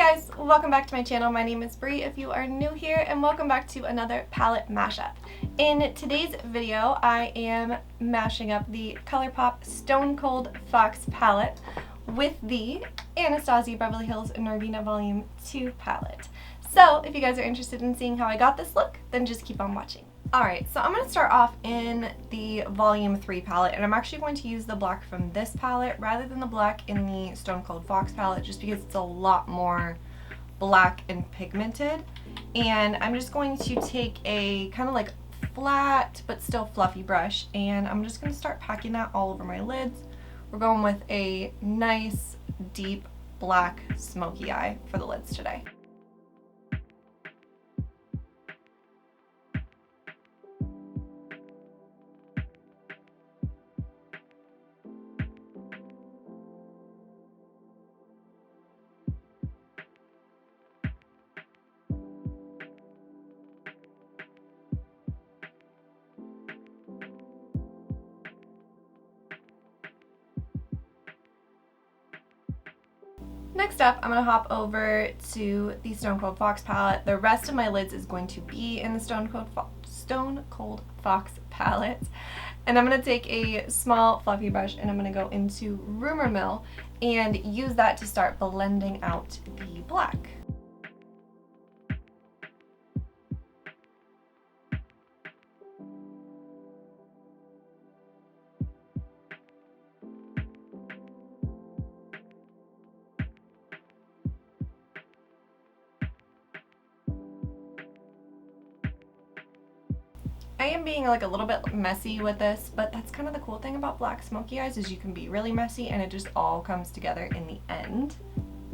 guys, welcome back to my channel. My name is Bree if you are new here, and welcome back to another palette mashup. In today's video, I am mashing up the Colourpop Stone Cold Fox palette with the Anastasia Beverly Hills Norvina Volume 2 palette. So if you guys are interested in seeing how I got this look, then just keep on watching. Alright, so I'm going to start off in the Volume 3 palette, and I'm actually going to use the black from this palette rather than the black in the Stone Cold Fox palette, just because it's a lot more black and pigmented. And I'm just going to take a kind of like flat but still fluffy brush, and I'm just going to start packing that all over my lids. We're going with a nice deep black smoky eye for the lids today. Next up, I'm going to hop over to the Stone Cold Fox palette. The rest of my lids is going to be in the Stone Cold Fox palette. And I'm going to take a small fluffy brush and I'm going to go into Rumor Mill and use that to start blending out the black. I am being like a little bit messy with this, but that's kind of the cool thing about black smoky eyes, is you can be really messy and it just all comes together in the end.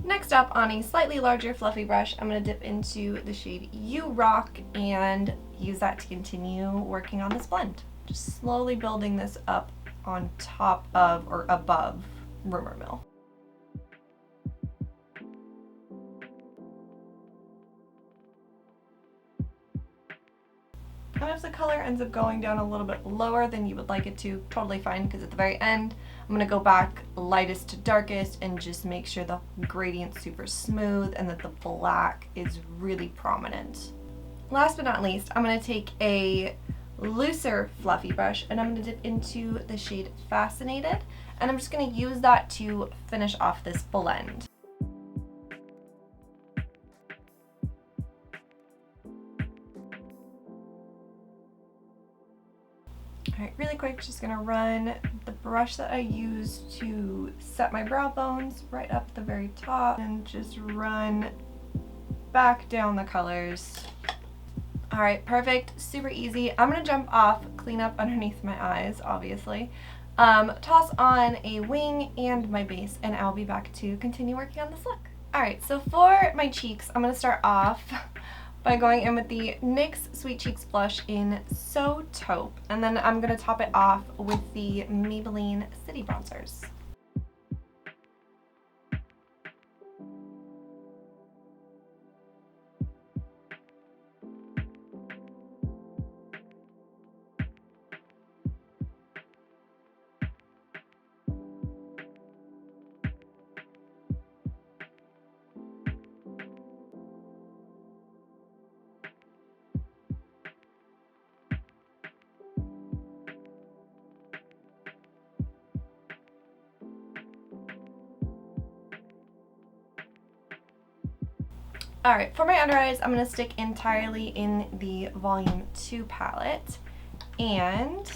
Next up, on a slightly larger fluffy brush, I'm going to dip into the shade You Rock and use that to continue working on this blend. Just slowly building this up on top of or above Rumor Mill. And if the color ends up going down a little bit lower than you would like it to, totally fine, because at the very end, I'm going to go back lightest to darkest and just make sure the gradient's super smooth and that the black is really prominent. Last but not least, I'm going to take a looser fluffy brush and I'm going to dip into the shade Fascinated, and I'm just going to use that to finish off this blend. Alright, really quick, just going to run the brush that I used to set my brow bones right up at the very top and just run back down the colors. Alright, perfect, super easy. I'm going to jump off, clean up underneath my eyes, obviously, toss on a wing and my base, and I'll be back to continue working on this look. Alright, so for my cheeks, I'm going to start off by going in with the NYX Sweet Cheeks blush in So Taupe, and then I'm going to top it off with the Maybelline City Bronzers. Alright, for my under eyes, I'm going to stick entirely in the Volume 2 palette, and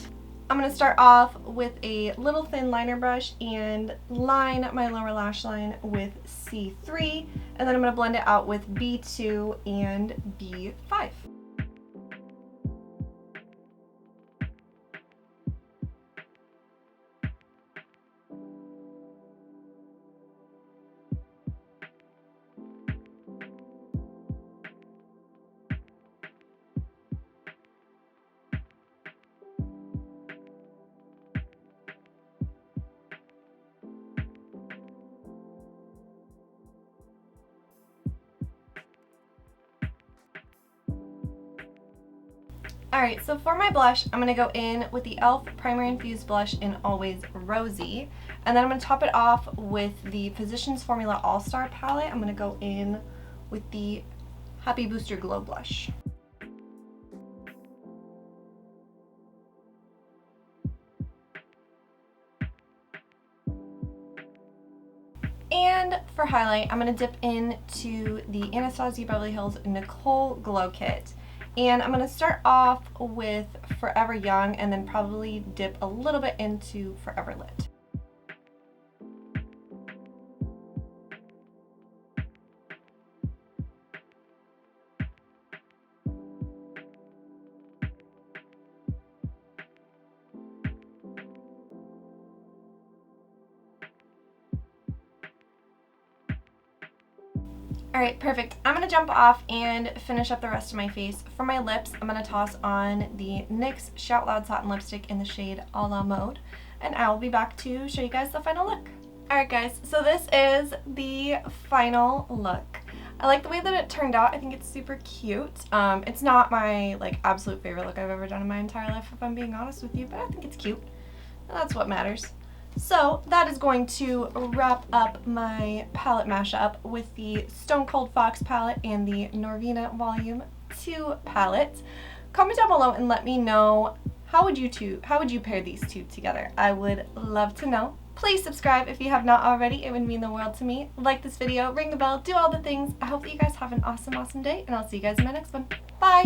I'm going to start off with a little thin liner brush and line my lower lash line with C3, and then I'm going to blend it out with B2 and B5. Alright, so for my blush, I'm going to go in with the e.l.f. Primer Infused Blush in Always Rosy. And then I'm going to top it off with the Physicians Formula All-Star palette. I'm going to go in with the Happy Booster Glow Blush. And for highlight, I'm going to dip into the Anastasia Beverly Hills Nicole Glow Kit. And I'm going to start off with Forever Young and then probably dip a little bit into Forever Lit. Alright, perfect. I'm going to jump off and finish up the rest of my face. For my lips, I'm going to toss on the NYX Shout Loud Satin Lipstick in the shade A La Mode. And I will be back to show you guys the final look. Alright guys, so this is the final look. I like the way that it turned out. I think it's super cute. It's not my absolute favorite look I've ever done in my entire life, if I'm being honest with you, but I think it's cute. And that's what matters. So that is going to wrap up my palette mashup with the Stone Cold Fox palette and the Norvina Volume 2 palette. Comment down below and let me know how would you pair these two together. I would love to know. Please subscribe if you have not already. It would mean the world to me. Like this video, ring the bell, do all the things. I hope that you guys have an awesome day, and I'll see you guys in my next one. Bye!